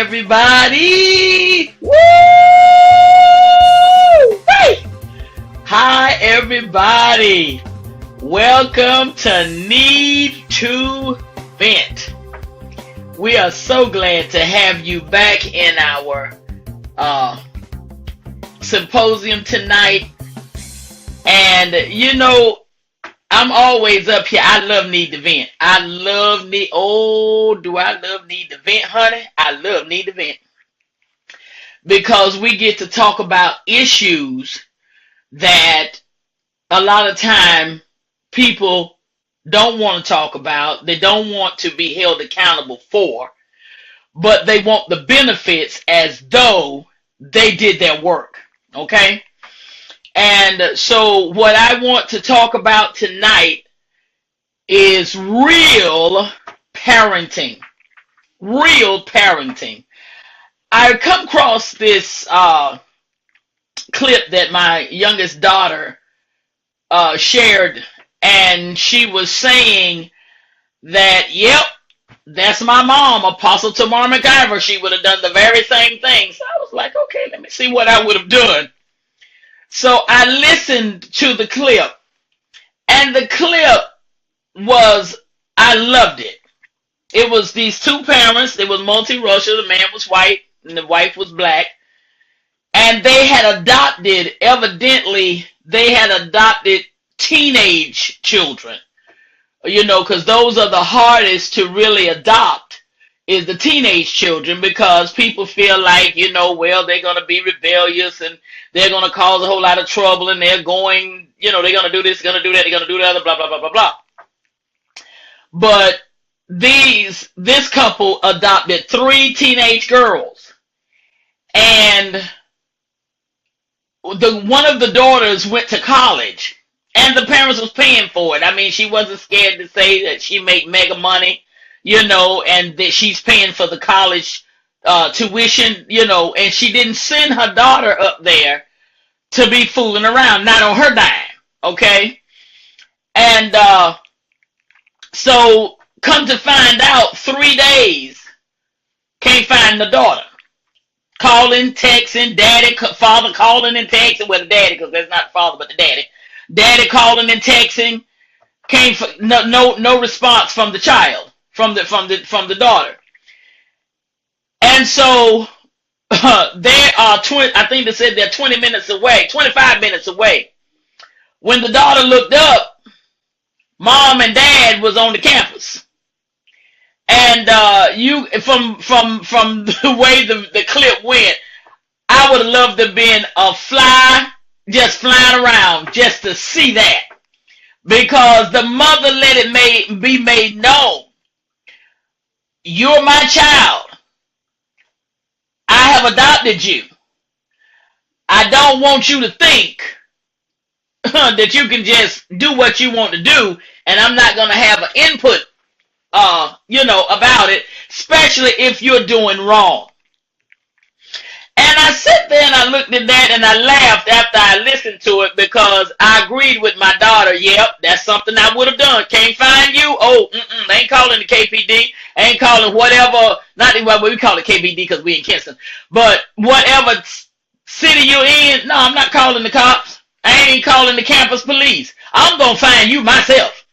everybody. Woo! Hey! Hi, everybody. Welcome to Need to Vent. We are so glad to have you back in our symposium tonight. And you know, I'm always up here. I love Need to Vent. Do I love Need to Vent, honey? I love Need to Vent. Because we get to talk about issues that a lot of time people don't want to talk about. They don't want to be held accountable for. But they want the benefits as though they did their work. Okay? And so what I want to talk about tonight is real parenting. Real parenting. I come across this clip that my youngest daughter shared, and she was saying that, yep, that's my mom, Apostle Tamar McIver. She would have done the very same thing. So I was like, okay, let me see what I would have done. So I listened to the clip, and the clip was, I loved it. It was these two parents. They was multiracial. The man was white, and the wife was black. And they had adopted, evidently, teenage children. You know, because those are the hardest to really adopt, is the teenage children, because people feel like, you know, well, they're going to be rebellious and they're going to cause a whole lot of trouble, and they're going, you know, they're going to do this, going to do that, they're going to do the other, blah, blah, blah, blah, blah. But this couple adopted 3 teenage girls, and one of the daughters went to college, and the parents was paying for it. I mean, she wasn't scared to say that she made mega money, you know, and that she's paying for the college tuition, you know, and she didn't send her daughter up there to be fooling around, not on her dime, okay? And so come to find out, 3 days, can't find the daughter. Calling, texting, father calling and texting, well, the daddy, because that's not the father, but the daddy. Daddy calling and texting, no response from the child, from the daughter. And so they are I think they said they're 20 minutes away, 25 minutes away. When the daughter looked up, mom and dad was on the campus. And from the way the clip went, I would have loved to have been a fly just flying around just to see that. Because the mother let it be made known. You're my child. I have adopted you. I don't want you to think that you can just do what you want to do, and I'm not going to have an input, about it, especially if you're doing wrong. And I sat there and I looked at that and I laughed after I listened to it, because I agreed with my daughter. Yep, that's something I would have done. Can't find you? Oh, they ain't calling the KPD. Ain't calling whatever, we call it KPD because we in Kinston. But whatever city you're in, no, I'm not calling the cops. I ain't calling the campus police. I'm going to find you myself.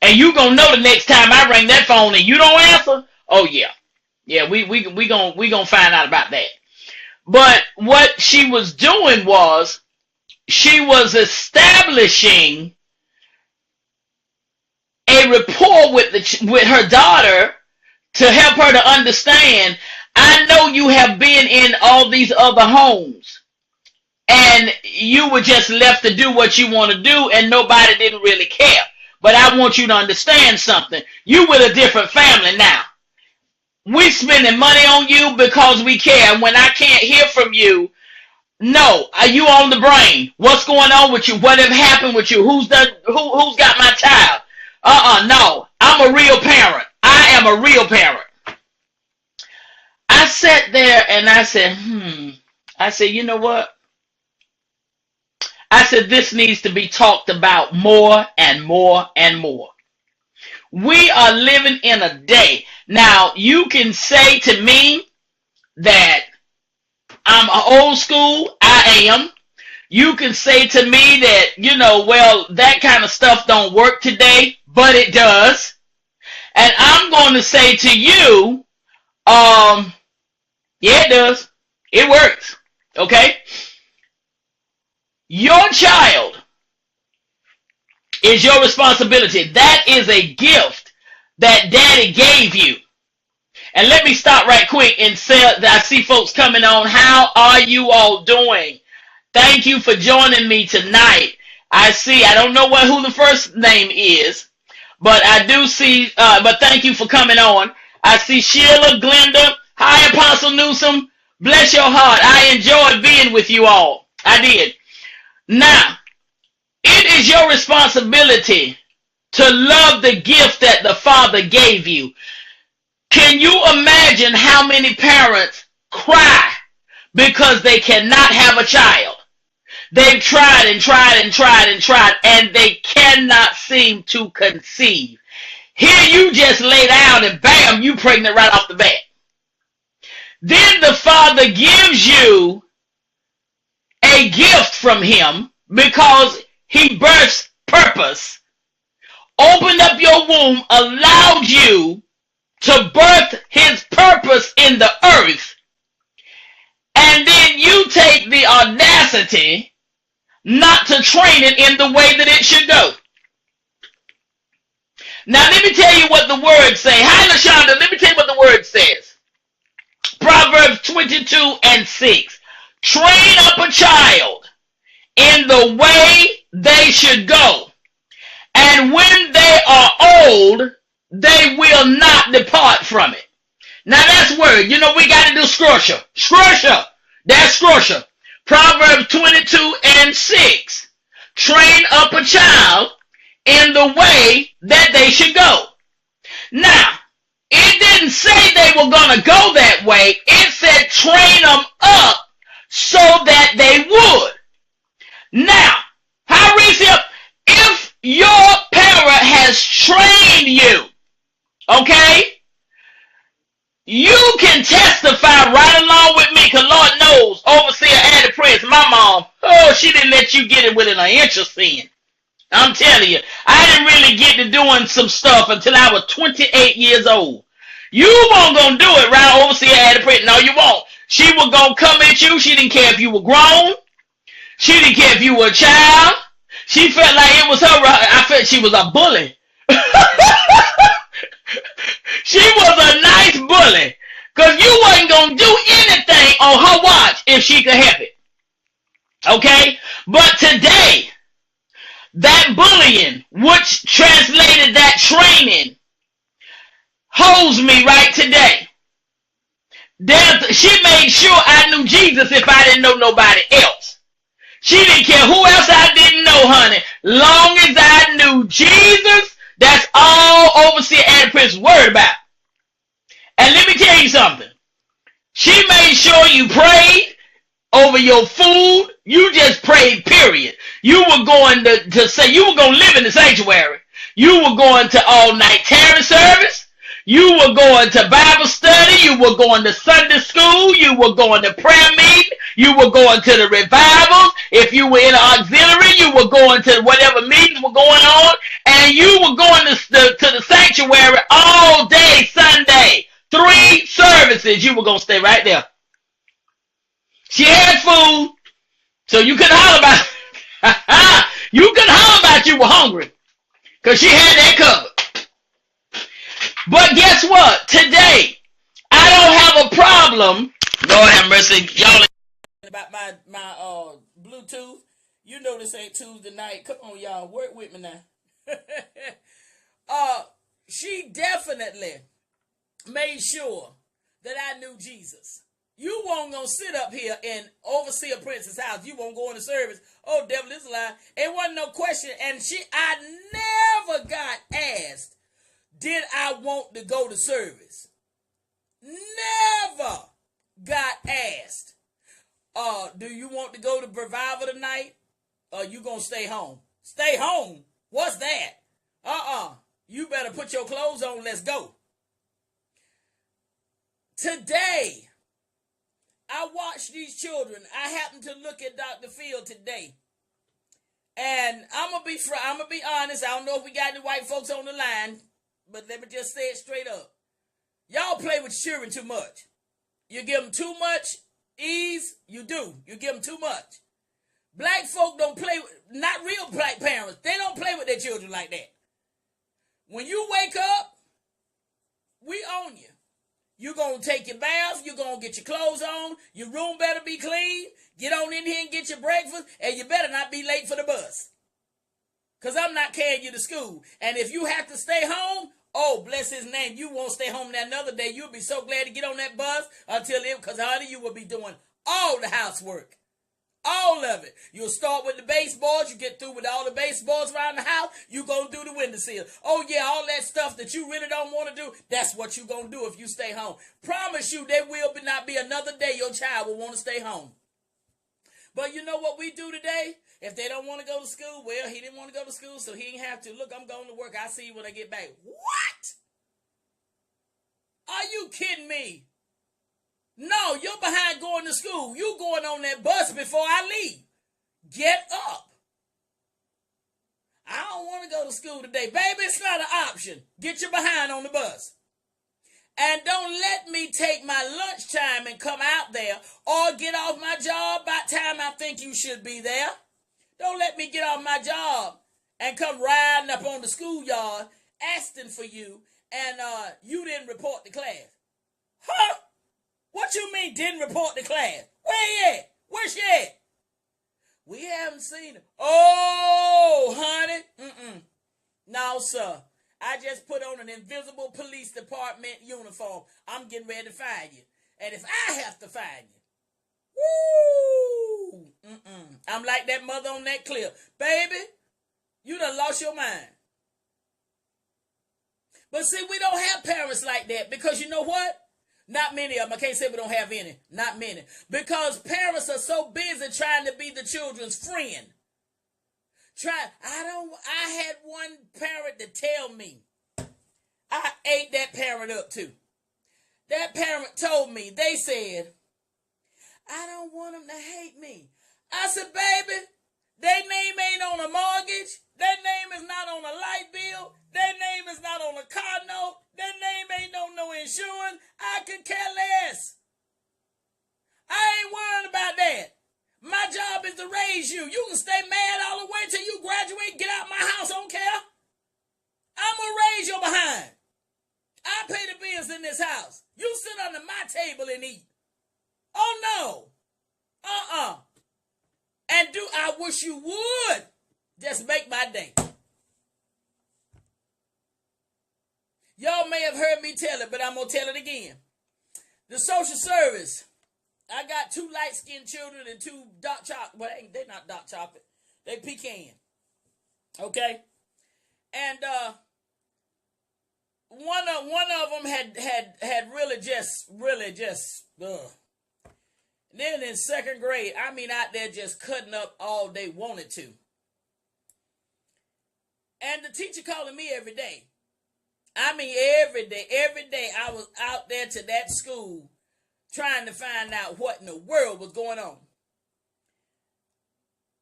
And you going to know the next time I ring that phone and you don't answer. Oh, yeah. Yeah, we going to find out about that. But what she was doing was, she was establishing a rapport with her daughter to help her to understand, I know you have been in all these other homes and you were just left to do what you want to do and nobody didn't really care. But I want you to understand something. You with a different family now. We spending money on you because we care. And when I can't hear from you, no, are you on the brain? What's going on with you? What have happened with you? Who's got my child? No, I'm a real parent. I am a real parent. I sat there and I said, I said, you know what? I said, this needs to be talked about more and more and more. We are living in a day. Now, you can say to me, that I'm old school. I am. You can say to me that, well, that kind of stuff don't work today, but it does. And I'm going to say to you, yeah, it does. It works. Okay? Your child is your responsibility. That is a gift that daddy gave you. And let me stop right quick and say that I see folks coming on. How are you all doing? Thank you for joining me tonight. I don't know who the first name is, but I do see, but thank you for coming on. I see Sheila, Glenda. Hi, Apostle Newsom. Bless your heart. I enjoyed being with you all. I did. Now, it is your responsibility to love the gift that the Father gave you. Can you imagine how many parents cry because they cannot have a child? They've tried and tried and tried and tried, and they cannot seem to conceive. Here you just lay down and bam, you pregnant right off the bat. Then the Father gives you a gift from him because he births purpose, opened up your womb, allowed you to birth his purpose in the earth, and then you take the audacity not to train it in the way that it should go. Now let me tell you what the word says. Hi, LaShonda. Let me tell you what the word says. Proverbs 22:6. Train up a child in the way they should go, and when they are old, they will not depart from it. Now that's word. We got to do scripture. Scripture. That's scripture. Proverbs 22:6. Train up a child in the way that they should go. Now, it didn't say they were going to go that way. It said train them up so that they would. Now, Harissa, if your parent has trained you, okay, you can testify right along with me, because Lord knows, Overseer Addie Prince, my mom, she didn't let you get it within an inch of sin. I'm telling you, I didn't really get to doing some stuff until I was 28 years old. You weren't going to do it, right, Overseer Addie Prince? No, you won't. She was going to come at you. She didn't care if you were grown. She didn't care if you were a child. She felt like it was her. I felt she was a bully. She was a nice bully, because you wasn't going to do anything on her watch if she could help it. Okay? But today, that bullying, which translated that training, holds me right today. She made sure I knew Jesus if I didn't know nobody else. She didn't care who else I didn't know, honey. Long as I knew Jesus, that's all Overseer Addie Prince was worried about. And let me tell you something. She made sure you prayed over your food. You just prayed, period. You were going to say, you were going to live in the sanctuary. You were going to all-night tarot service. You were going to Bible study. You were going to Sunday school. You were going to prayer meeting. You were going to the revivals. If you were in an auxiliary, you were going to whatever meetings were going on. And you were going to the sanctuary all day Sunday. 3 services. You were going to stay right there. She had food, so you couldn't holler about you couldn't holler about you were hungry, because she had that covered. But guess what? Today, I don't have a problem. Lord have mercy. Y'all about my Bluetooth. You know this ain't Tuesday night. Come on, y'all. Work with me now. She definitely made sure that I knew Jesus. You won't gonna sit up here in Overseer Prince's house. You won't go in the service. Oh, devil is a lie. It wasn't no question. And I never got asked, did I want to go to service? Never got asked. Do you want to go to revival tonight? Or you gonna stay home? Stay home? What's that? You better put your clothes on. Let's go. Today, I watch these children. I happened to look at Dr. Field today. And I'm gonna be honest. I don't know if we got any white folks on the line, but let me just say it straight up. Y'all play with children too much. You give them too much ease. You do. You give them too much. Black folk don't play with, not real black parents. They don't play with their children like that. When you wake up, we own you. You're going to take your bath. You're going to get your clothes on. Your room better be clean. Get on in here and get your breakfast. And you better not be late for the bus. Because I'm not carrying you to school. And if you have to stay home, oh, bless his name, you won't stay home that another day. You'll be so glad to get on that bus because honey, you will be doing all the housework. All of it. You'll start with the baseboards. You get through with all the baseboards around the house. You're going to do the windowsill. Oh, yeah, all that stuff that you really don't want to do, that's what you're going to do if you stay home. Promise you there will not be another day your child will want to stay home. But you know what we do today? If they don't want to go to school, well, he didn't want to go to school, so he didn't have to. Look, I'm going to work. I'll see you when I get back. What? Are you kidding me? No, you're behind going to school. You going on that bus before I leave. Get up. I don't want to go to school today. Baby, it's not an option. Get your behind on the bus. And don't let me take my lunchtime and come out there or get off my job by the time I think you should be there. Don't let me get off my job and come riding up on the schoolyard asking for you and you didn't report to class. Huh? What you mean didn't report to class? Where you at? Where's she at? We haven't seen her. Oh, honey. No, sir. I just put on an invisible police department uniform. I'm getting ready to find you. And if I have to find you, woo! I'm like that mother on that clip. Baby, you done lost your mind. But see, we don't have parents like that because you know what? Not many of them. I can't say we don't have any. Not many. Because parents are so busy trying to be the children's friend. I had one parent to tell me. I ate that parent up too. That parent told me, they said, I don't want them to hate me. I said, baby, their name ain't on a mortgage. Their name is not on a light bill. Their name is not on a car note. Their name ain't on no insurance. I could care less. I ain't worried about that. My job is to raise you. You can stay mad all the way till you graduate. Get out my house. I don't care. I'm going to raise your behind. I pay the bills in this house. You sit under my table and eat. Oh, no. And I wish you would. Just make my day. Y'all may have heard me tell it, but I'm going to tell it again. The social service. I got 2 light-skinned children and 2 dark chocolate. Well, they're not dark chocolate. They pecan. Okay? And one of them had really just. Then in 2nd grade, I mean out there just cutting up all they wanted to. And the teacher calling me every day. I mean every day I was out there to that school trying to find out what in the world was going on.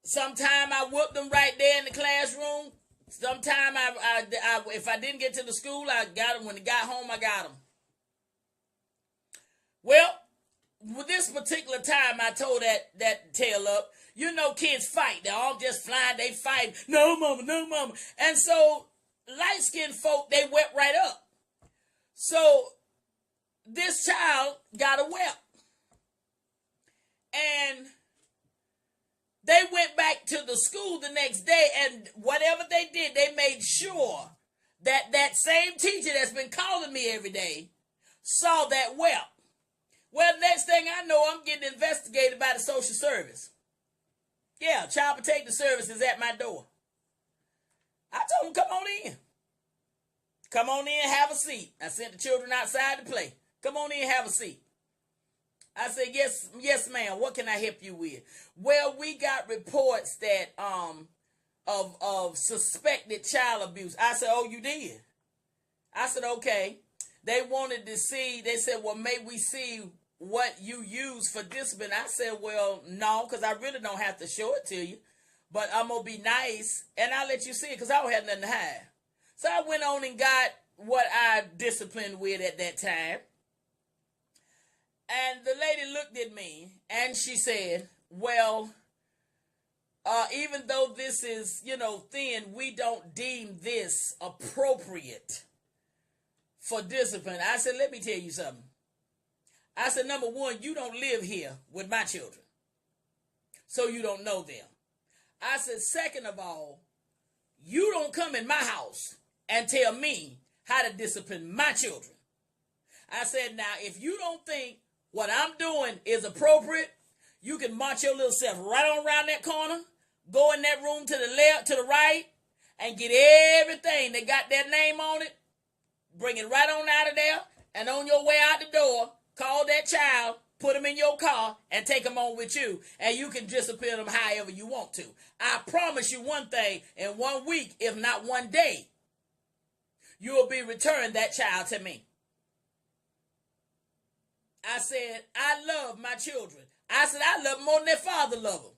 Sometime I whooped them right there in the classroom. Sometime if I didn't get to the school, I got them. When I got home, I got them. Well, with this particular time, I told that tale up. You know, kids fight. They're all just flying. They fight. No, mama, no, mama. And so, light-skinned folk, they wept right up. So, this child got a whelp. And they went back to the school the next day, and whatever they did, they made sure that that same teacher that's been calling me every day saw that whelp. Well, next thing I know, I'm getting investigated by the social service. Yeah, child protective service is at my door. I told them, come on in. Come on in, have a seat. I sent the children outside to play. Come on in, have a seat. I said, yes, ma'am. What can I help you with? Well, we got reports that of suspected child abuse. I said, oh, you did? I said, okay. They wanted to see. They said, well, may we see what you use for discipline. I said, well, no, because I really don't have to show it to you. But I'm going to be nice, and I'll let you see it because I don't have nothing to hide. So I went on and got what I disciplined with at that time. And the lady looked at me, and she said, well, even though this is, thin, we don't deem this appropriate for discipline. I said, let me tell you something. I said, number one, you don't live here with my children, so you don't know them. I said, second of all, you don't come in my house and tell me how to discipline my children. I said, now, if you don't think what I'm doing is appropriate, you can march your little self right on around that corner, go in that room to the left, to the right, and get everything that got their name on it, bring it right on out of there, and on your way out the door, call that child, put them in your car, and take them on with you, and you can discipline them however you want to. I promise you one thing, in 1 week, if not 1 day, you will be returned that child to me. I said, I love my children. I said, I love them more than their father loved them.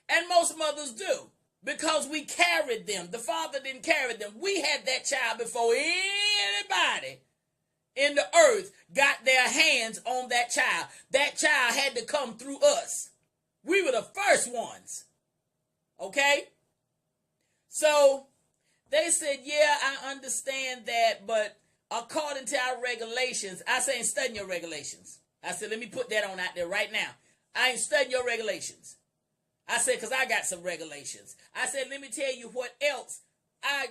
And most mothers do, because we carried them. The father didn't carry them. We had that child before anybody in the earth got their hands on that child. That child had to come through us. We were the first ones. Okay? So they said, yeah, I understand that, but according to our regulations, I say ain't studying your regulations. I said, let me put that on out there right now. I ain't studying your regulations. I said, because I got some regulations. I said, let me tell you what else.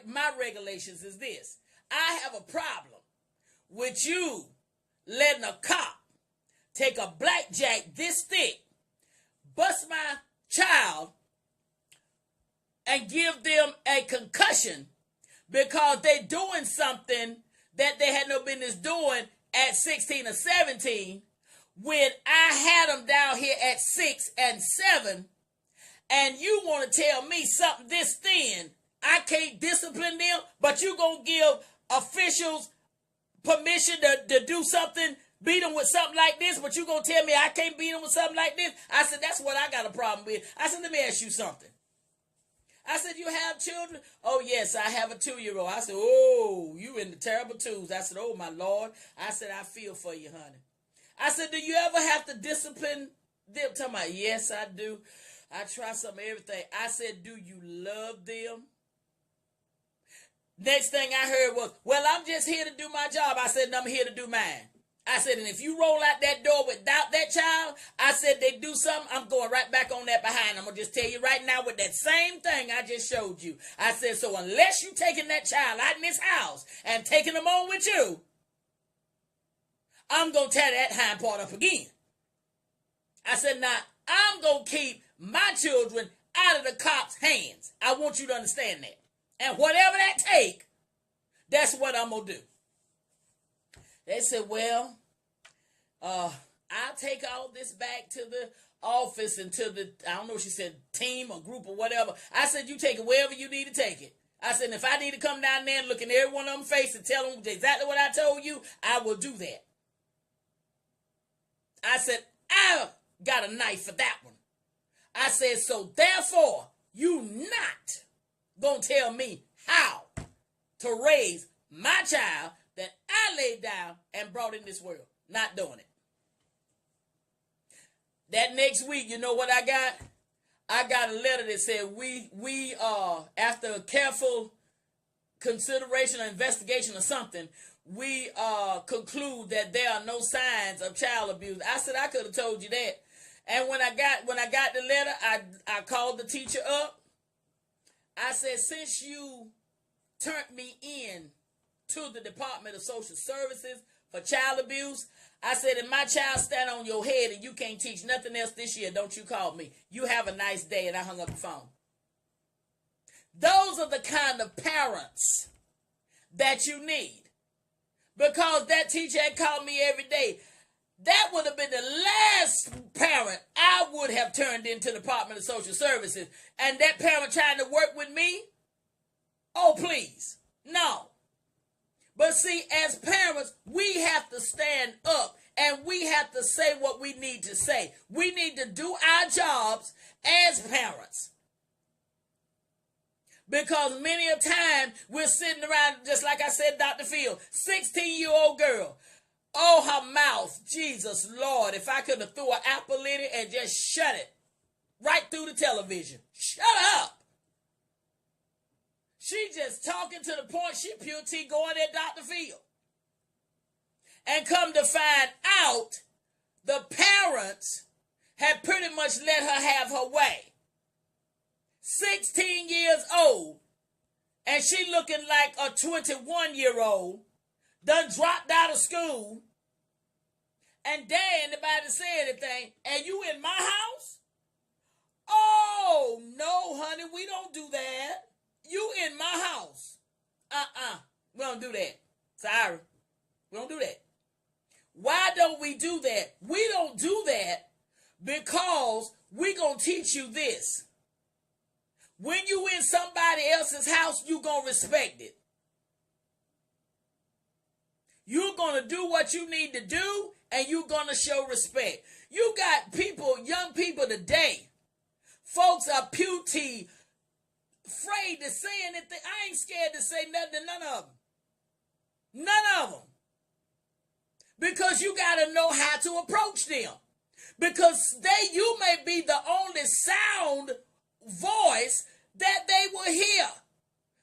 My regulations is this. I have a problem with you letting a cop take a blackjack this thick, bust my child, and give them a concussion because they're doing something that they had no business doing at 16 or 17 when I had them down here at 6 and 7, and you want to tell me something this thin, I can't discipline them, but you going to give officials permission to do something, beat them with something like this, but you going to tell me I can't beat them with something like this? I said, that's what I got a problem with. I said, let me ask you something. I said, you have children? Oh, yes, I have a 2-year-old. I said, oh, you in the terrible twos. I said, oh, my Lord. I said, I feel for you, honey. I said, do you ever have to discipline them? Talking about, yes, I do. I try some of everything. I said, do you love them? Next thing I heard was, well, I'm just here to do my job. I said, no, I'm here to do mine. I said, and if you roll out that door without that child, I said, they do something, I'm going right back on that behind. I'm going to just tell you right now with that same thing I just showed you. I said, so unless you taking that child out in this house and taking them on with you, I'm going to tear that hind part up again. I said, now, I'm going to keep my children out of the cops' hands. I want you to understand that. And whatever that take, that's what I'm going to do. They said, well, I'll take all this back to the office and to the, I don't know what she said, team or group or whatever. I said, you take it wherever you need to take it. I said, if I need to come down there and look in every one of them face and tell them exactly what I told you, I will do that. I said, I got a knife for that one. I said, so therefore, you not going to tell me how to raise my child that I laid down and brought in this world. Not doing it. That next week, you know what I got? I got a letter that said we after a careful consideration or investigation or something, we conclude that there are no signs of child abuse. I said I could have told you that. And when I got the letter, I called the teacher up. I said, since you turned me in to the Department of Social Services for child abuse, I said, if my child stand on your head and you can't teach nothing else this year, don't you call me. You have a nice day. And I hung up the phone. Those are the kind of parents that you need. Because that teacher had called me every day. That would have been the last parent I would have turned into the Department of Social Services. And that parent trying to work with me? Oh, please. No. But see, as parents, we have to stand up And we have to say what we need to say. We need to do our jobs as parents. Because many a time we're sitting around, just like I said, Dr. Phil, 16-year-old girl. Oh, her mouth, Jesus, Lord, if I could have threw an apple in it and just shut it right through the television. Shut up. She just talking to the point she pure tea going at Dr. Phil. And come to find out, the parents had pretty much let her have her way. 16 years old, and she looking like a 21-year-old, done dropped out of school, and dare anybody to say anything, and you in my house? Oh, no, honey, we don't do that. You in my house. We don't do that. Sorry. We don't do that. Why don't we do that? We don't do that because we gonna teach you this. When you in somebody else's house, you gonna respect it. You're gonna do what you need to do, and you're gonna show respect. You got people, young people today, folks are puty, afraid to say anything. I ain't scared to say nothing to none of them. None of them. Because you got to know how to approach them. Because you may be the only sound voice that they will hear.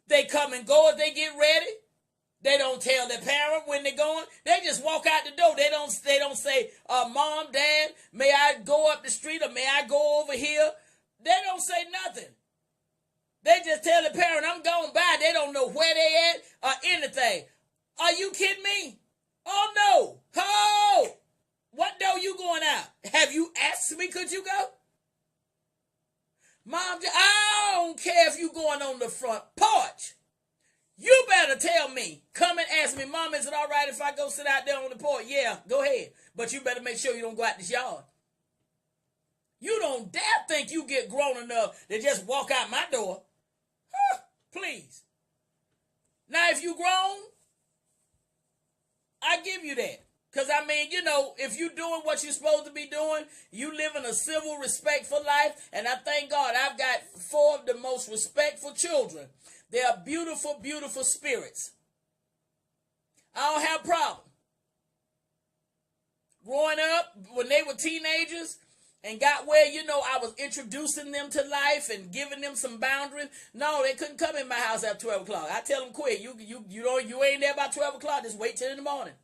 They come and go if they get ready. They don't tell their parent when they're going. They just walk out the door. They don't say, Mom, Dad, may I go up the street or may I go over here? They don't say nothing. They just tell the parent, I'm going by. They don't know where they at or anything. Are you kidding me? Oh, no. Oh, what door you going out? Have you asked me, could you go? Mom, I don't care if you going on the front porch. You better tell me. Come and ask me, Mom, is it all right if I go sit out there on the porch? Yeah, go ahead. But you better make sure you don't go out this yard. You don't dare think you get grown enough to just walk out my door. Please. Now, if you grown, I give you that. Because, I mean, if you're doing what you're supposed to be doing, you live in a civil, respectful life. And I thank God I've got 4 of the most respectful children. They are beautiful, beautiful spirits. I don't have a problem. Growing up, when they were teenagers and got where, I was introducing them to life and giving them some boundaries. No, they couldn't come in my house after 12 o'clock. I tell them quick, you ain't there by 12 o'clock, just wait till in the morning.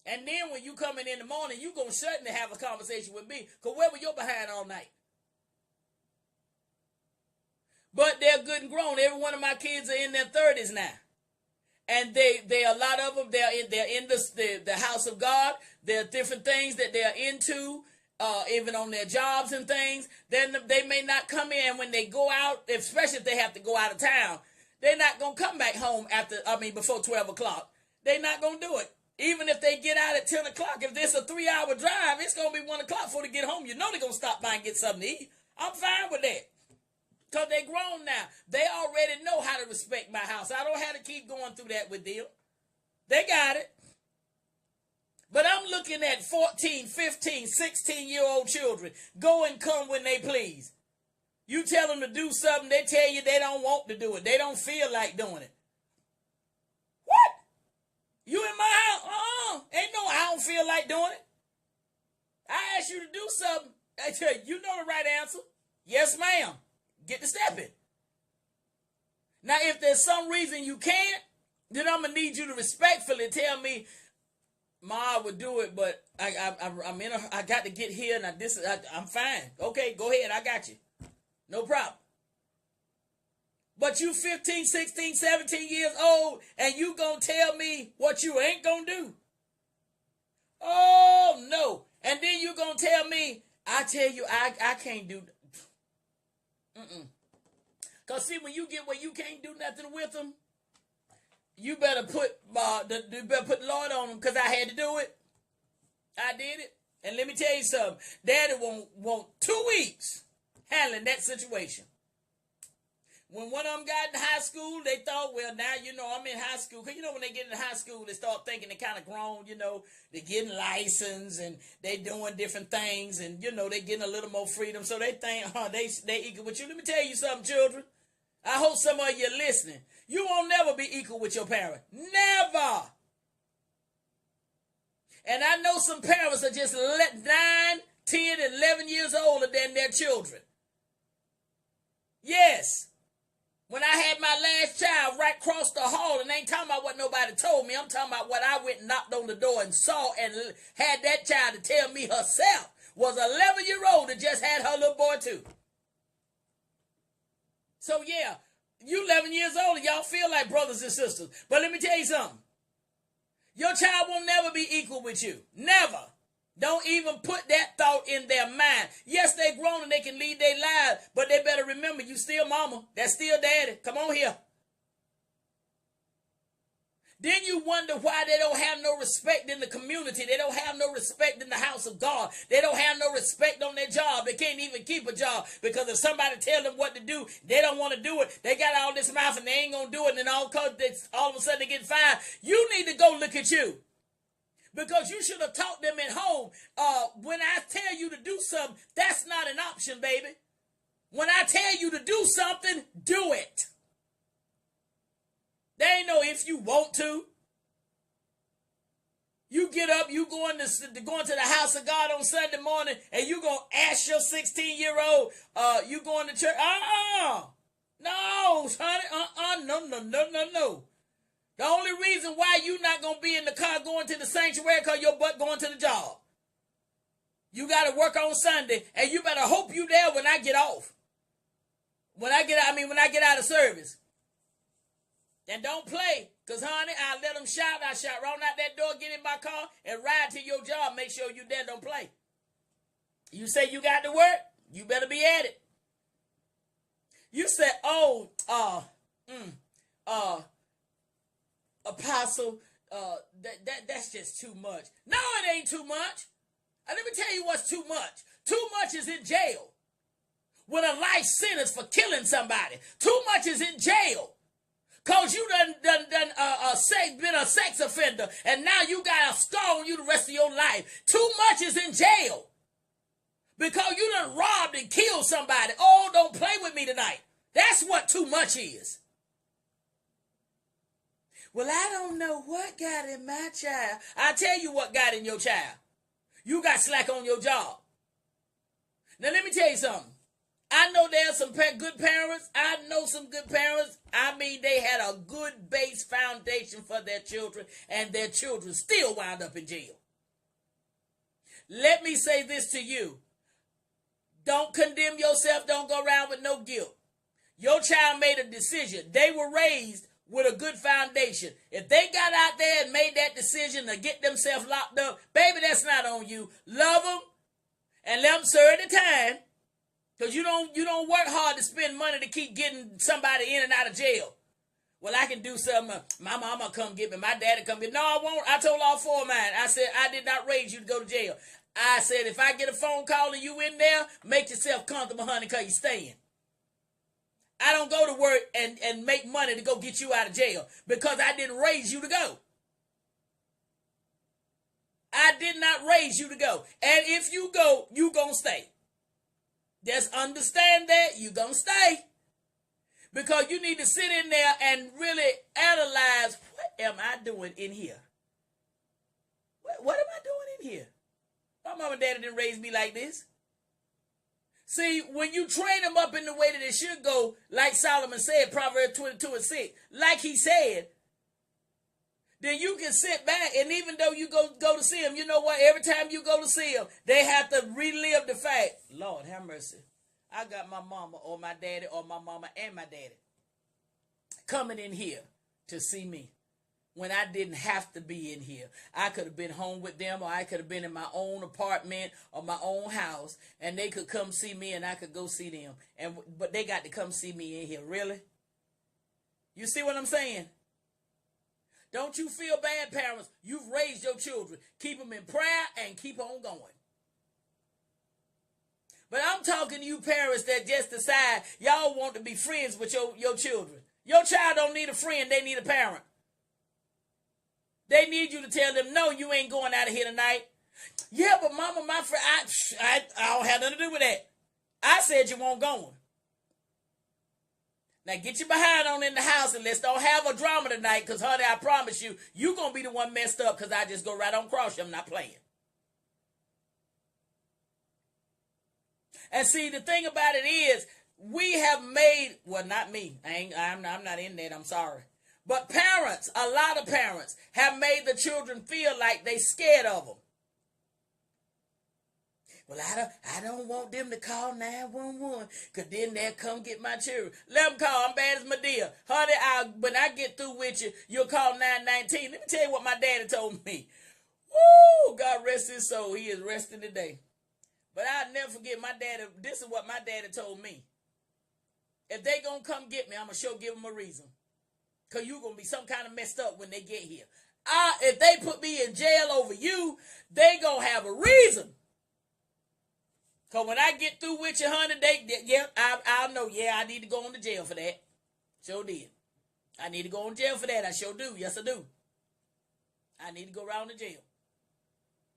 And then when you come in the morning, you going to certainly have a conversation with me. Because where were you behind all night? But they're good and grown. Every one of my kids are in their 30s now. And they a lot of them, they're in the house of God. There are different things that they're into, even on their jobs and things. Then they may not come in when they go out, especially if they have to go out of town. They're not going to come back home before 12 o'clock. They're not going to do it. Even if they get out at 10 o'clock, if this is a 3-hour drive, it's going to be 1 o'clock before they get home. You know they're going to stop by and get something to eat. I'm fine with that. Because they're grown now. They already know how to respect my house. I don't have to keep going through that with them. They got it. But I'm looking at 14, 15, 16-year-old children go and come when they please. You tell them to do something, they tell you they don't want to do it. They don't feel like doing it. What? You in my house? Ain't no I don't feel like doing it. I asked you to do something. I tell you know the right answer. Yes, ma'am. Get to stepping. Now, if there's some reason you can't, then I'm going to need you to respectfully tell me, Ma, I would do it, but I got to get here, and I'm fine. Okay, go ahead. I got you. No problem. But you 15, 16, 17 years old, and you going to tell me what you ain't going to do. Oh, no. And then you going to tell me, I tell you, I can't do that. Because see, when you get where you can't do nothing with them, you better put the Lord on them, because I had to do it. I did it. And let me tell you something. Daddy won't 2 weeks handling that situation. When one of them got in high school, they thought, well, now, I'm in high school. Because, when they get in high school, they start thinking they kind of grown, they're getting licensed and they doing different things and, they getting a little more freedom. So they think, they equal with you. Let me tell you something, children. I hope some of you are listening. You won't never be equal with your parent. Never. And I know some parents are just 9, 10, 11 years older than their children. Yes. When I had my last child right across the hall, and I ain't talking about what nobody told me, I'm talking about what I went and knocked on the door and saw and had that child to tell me herself was 11-year-old that just had her little boy too. So yeah, you 11 years old and y'all feel like brothers and sisters. But let me tell you something. Your child will never be equal with you. Never. Don't even put that thought in their mind. Yes, they grown and they can lead their lives, but they better remember you still mama. That's still daddy. Come on here. Then you wonder why they don't have no respect in the community. They don't have no respect in the house of God. They don't have no respect on their job. They can't even keep a job because if somebody tell them what to do, they don't want to do it. They got all this mouth and they ain't going to do it. And then all of a sudden they get fired. You need to go look at you. Because you should have taught them at home, when I tell you to do something, that's not an option, baby. When I tell you to do something, do it. There ain't no if you want to. You get up, you going to the house of God on Sunday morning, and you going to ask your 16-year-old, you going to church? No, honey, no. The only reason why you not going to be in the car going to the sanctuary because your butt going to the job. You got to work on Sunday, and you better hope you there when I get off. When I get out of service. And don't play, because, honey, I let them shout. I shout right out that door, get in my car, and ride to your job. Make sure you there, don't play. You say you got to work, you better be at it. You say, Apostle, that's just too much. No, it ain't too much. And let me tell you what's too much. Too much is in jail. With a life sentence for killing somebody. Too much is in jail. Cause you been a sex offender and now you got a scar on you the rest of your life. Too much is in jail. Because you done robbed and killed somebody. Oh, don't play with me tonight. That's what too much is. Well, I don't know what got in my child. I'll tell you what got in your child. You got slack on your job. Now, let me tell you something. I know there's some good parents. I know some good parents. I mean, they had a good base foundation for their children, and their children still wound up in jail. Let me say this to you. Don't condemn yourself. Don't go around with no guilt. Your child made a decision. They were raised with a good foundation. If they got out there and made that decision to get themselves locked up, baby, that's not on you. Love them and let them serve the time. Because you don't work hard to spend money to keep getting somebody in and out of jail. Well, I can do something. My mama come get me. My daddy come get me. No, I won't. I told all four of mine. I said, I did not raise you to go to jail. I said, if I get a phone call and you in there, make yourself comfortable, honey, because you're staying. I don't go to work and make money to go get you out of jail because I didn't raise you to go. I did not raise you to go. And if you go, you gonna stay. Just understand that you're going to stay. Because you need to sit in there and really analyze, what am I doing in here? What am I doing in here? My mama and daddy didn't raise me like this. See, when you train them up in the way that it should go, like Solomon said, Proverbs 22:6, like he said, then you can sit back, and even though you go to see them, you know what? Every time you go to see them, they have to relive the fact, Lord, have mercy. I got my mama or my daddy or my mama and my daddy coming in here to see me when I didn't have to be in here. I could have been home with them, or I could have been in my own apartment or my own house, and they could come see me and I could go see them. But they got to come see me in here. Really? You see what I'm saying? Don't you feel bad, parents? You've raised your children. Keep them in prayer and keep on going. But I'm talking to you parents that just decide y'all want to be friends with your children. Your child don't need a friend, they need a parent. They need you to tell them, no, you ain't going out of here tonight. Yeah, but mama, my friend, I don't have nothing to do with that. I said you won't go. Now get your behind on in the house and let's don't have a drama tonight, because honey, I promise you, you going to be the one messed up because I just go right on cross you. I'm not playing. And see, the thing about it is, we have made, well, not me. I'm not in that. I'm sorry. But parents, a lot of parents have made the children feel like they scared of them. Well, I don't want them to call 911, because then they'll come get my children. Let them call. I'm bad as Medea. Honey, when I get through with you, you'll call 919. Let me tell you what my daddy told me. Woo! God rest his soul. He is resting today. But I'll never forget my daddy. This is what my daddy told me. If they gonna come get me, I'm gonna sure give them a reason. Because you're gonna be some kind of messed up when they get here. If they put me in jail over you, they gonna have a reason. Because when I get through with you, honey, I'll know, I need to go on to jail for that. Sure did. I need to go on jail for that. I sure do. Yes, I do. I need to go around to jail.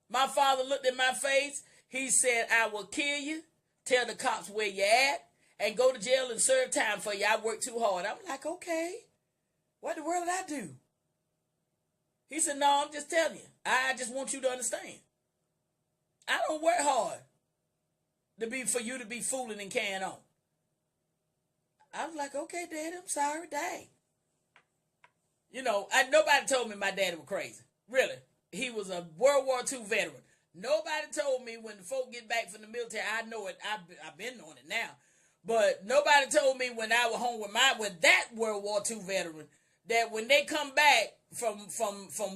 My father looked in my face. He said, I will kill you, tell the cops where you're at, and go to jail and serve time for you. I worked too hard. I'm like, okay. What in the world did I do? He said, no, I'm just telling you. I just want you to understand. I don't work hard for you to be fooling and carrying on. I was like, okay, Dad, I'm sorry, dang. You know, nobody told me my daddy was crazy. Really. He was a World War II veteran. Nobody told me when the folk get back from the military. I know it. I've been on it now. But nobody told me when I was home with that World War II veteran that when they come back from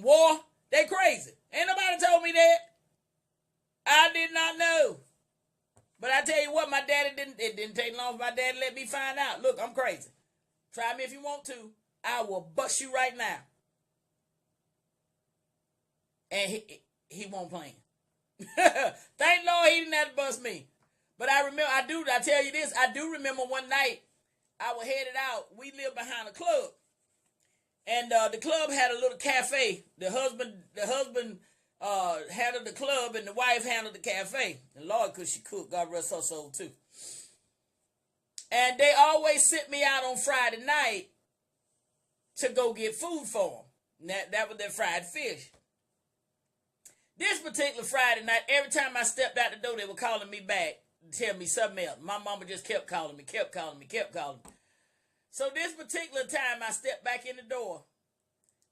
war, they crazy. Ain't nobody told me that. I did not know. But I tell you what, it didn't take long for my daddy to let me find out. Look, I'm crazy. Try me if you want to. I will bust you right now. And he won't play. Thank Lord he didn't have to bust me. But I tell you this, I do remember one night I was headed out. We lived behind a club. And the club had a little cafe. The husband handled the club and the wife handled the cafe. And Lord, because she cooked, God rest her soul too. And they always sent me out on Friday night to go get food for them. That was their fried fish. This particular Friday night, every time I stepped out the door, they were calling me back to tell me something else. My mama just kept calling me. So this particular time, I stepped back in the door.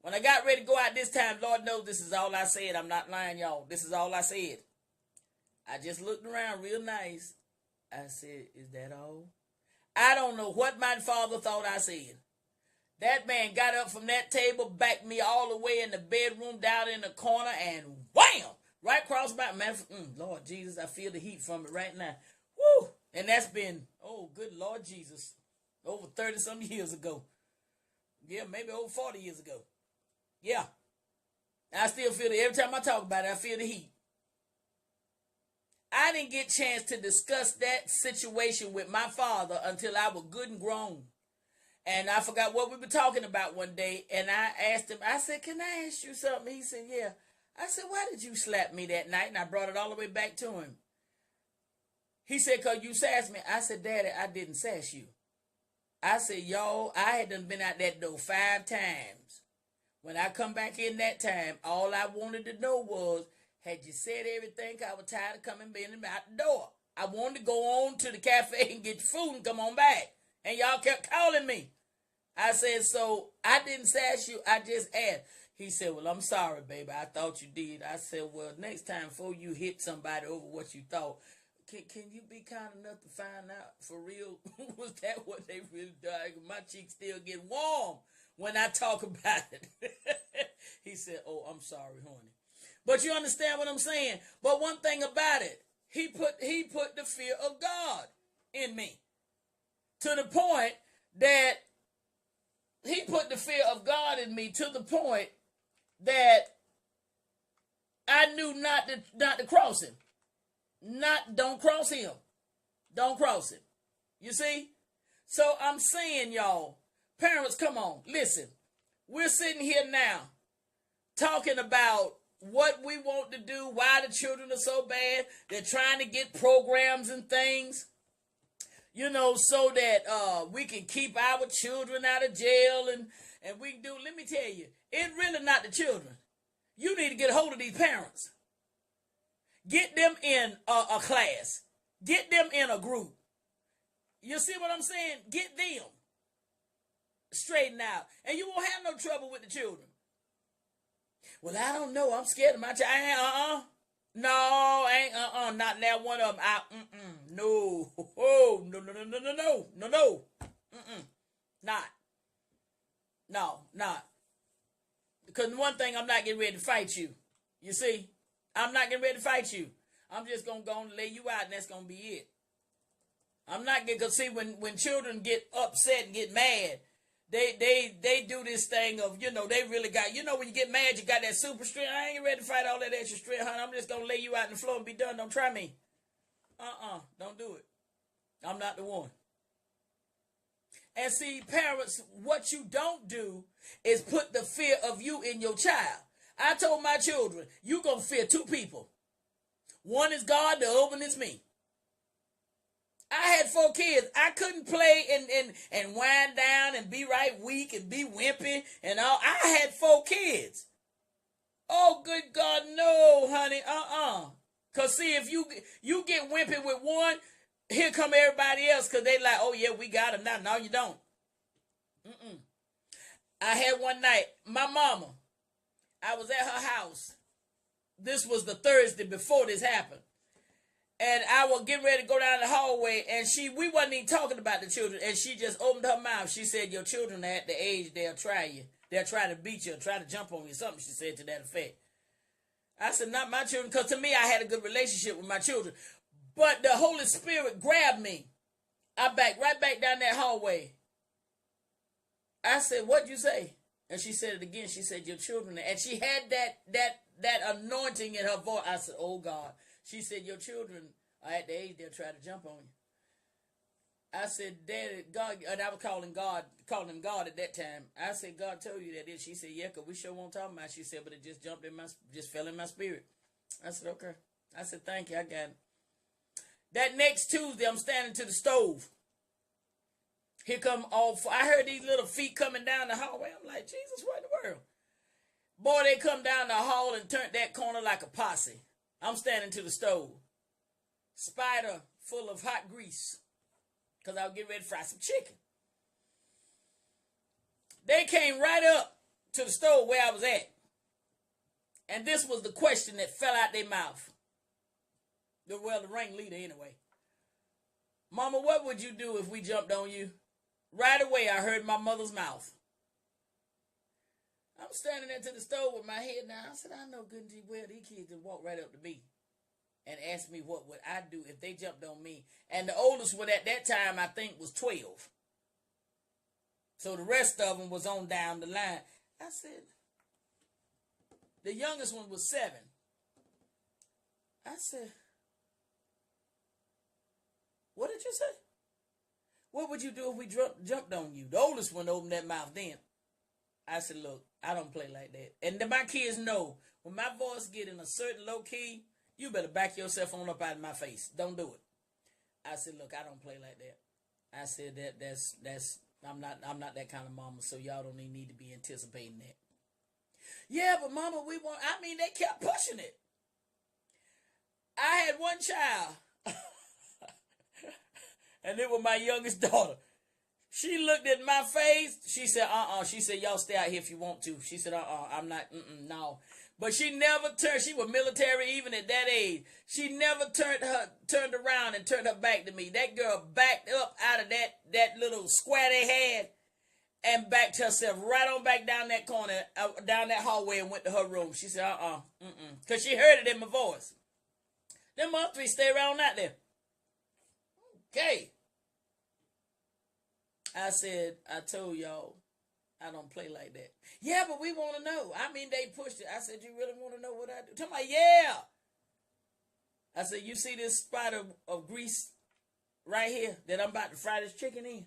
When I got ready to go out this time, Lord knows this is all I said. I'm not lying, y'all. This is all I said. I just looked around real nice. I said, is that all? I don't know what my father thought I said. That man got up from that table, backed me all the way in the bedroom, down in the corner, and wham! Right across my mouth. Lord Jesus, I feel the heat from it right now. Woo! And that's been, oh, good Lord Jesus, over 30-some years ago. Yeah, maybe over 40 years ago. Yeah. I still feel it. Every time I talk about it, I feel the heat. I didn't get a chance to discuss that situation with my father until I was good and grown. And I forgot what we were talking about one day. And I asked him, I said, can I ask you something? He said, yeah. I said, why did you slap me that night? And I brought it all the way back to him. He said, because you sassed me. I said, Daddy, I didn't sass you. I said, y'all, I had done been out that door 5 times. When I come back in that time, all I wanted to know was, had you said everything? I was tired of coming in out the door. I wanted to go on to the cafe and get your food and come on back. And y'all kept calling me. I said, so I didn't sass you. I just asked. He said, well, I'm sorry, baby. I thought you did. I said, well, next time before you hit somebody over what you thought, can you be kind enough to find out for real? Was that what they really did? My cheeks still get warm when I talk about it. He said, oh, I'm sorry, honey. But you understand what I'm saying? But one thing about it, he put the fear of God in me. To the point that he put the fear of God in me to the point that I knew not to cross him. Don't cross him. Don't cross it. You see? So I'm saying, y'all, parents, come on, listen. We're sitting here now talking about what we want to do, why the children are so bad. They're trying to get programs and things, so that we can keep our children out of jail and we can do. Let me tell you, it's really not the children. You need to get a hold of these parents. Get them in a class. Get them in a group. You see what I'm saying? Get them straightened out. And you won't have no trouble with the children. Well, I don't know. I'm scared of my child. No, ain't not that one of them. No. Oh, no. Not. No, not. Because one thing, I'm not getting ready to fight you. You see? I'm not getting ready to fight you. I'm just going to go and lay you out, and that's going to be it. I'm not going to see when children get upset and get mad, they do this thing of, they really got, when you get mad, you got that super strength. I ain't ready to fight all that extra strength, honey. I'm just going to lay you out on the floor and be done. Don't try me. Don't do it. I'm not the one. And see, parents, what you don't do is put the fear of you in your child. I told my children, you're going to fear two people. One is God, the other one is me. I had 4 kids. I couldn't play and wind down and be right weak and be wimpy and all. I had 4 kids. Oh, good God, no, honey. Because see, if you get wimpy with one, here come everybody else because they like, oh, yeah, we got him now. No, you don't. I had one night, my mama, I was at her house. This was the Thursday before this happened. And I was getting ready to go down the hallway, and we wasn't even talking about the children, and she just opened her mouth. She said, your children are at the age they'll try you. They'll try to beat you or try to jump on you, something she said to that effect. I said, not my children, because to me, I had a good relationship with my children. But the Holy Spirit grabbed me. I backed right back down that hallway. I said, what'd you say? And she said it again. She said, your children. And she had that anointing in her voice. I said, oh, God. She said, your children are at the age they'll try to jump on you. I said, Daddy, God, and I was calling him God at that time. I said, God told you that. She said, yeah, because we sure won't talk about it. She said, but it just just fell in my spirit. I said, okay. I said, thank you, I got it. That next Tuesday, I'm standing to the stove. Here come I heard these little feet coming down the hallway. I'm like, Jesus, what in the world? Boy, they come down the hall and turned that corner like a posse. I'm standing to the stove. Spider full of hot grease. Because I was getting ready to fry some chicken. They came right up to the stove where I was at. And this was the question that fell out their mouth. Well, the ringleader anyway. Mama, what would you do if we jumped on you? Right away, I heard my mother's mouth. I'm standing there to the stove with my head down. I said, I know good and well these kids would walk right up to me and ask me what would I do if they jumped on me. And the oldest one at that time, I think, was 12. So the rest of them was on down the line. I said, the youngest one was 7. I said, what did you say? What would you do if we jumped on you? The oldest one opened that mouth then. I said, look, I don't play like that. And then my kids know, when my voice get in a certain low key, you better back yourself on up out of my face. Don't do it. I said, look, I don't play like that. I said that's I'm not that kind of mama, so y'all don't even need to be anticipating that. Yeah, but mama, they kept pushing it. I had one child, and it was my youngest daughter. She looked at my face. She said, She said, y'all stay out here if you want to. She said, I'm not, no. But she never turned. She was military even at that age. She never turned around and turned her back to me. That girl backed up out of that little square they had and backed herself right on back down that corner, down that hallway and went to her room. She said, because she heard it in my voice. Them other 3 stay around out there. Okay. I said, I told y'all, I don't play like that. Yeah, but we want to know. They pushed it. I said, you really want to know what I do? Tell me, yeah. I said, you see this spider of grease right here that I'm about to fry this chicken in?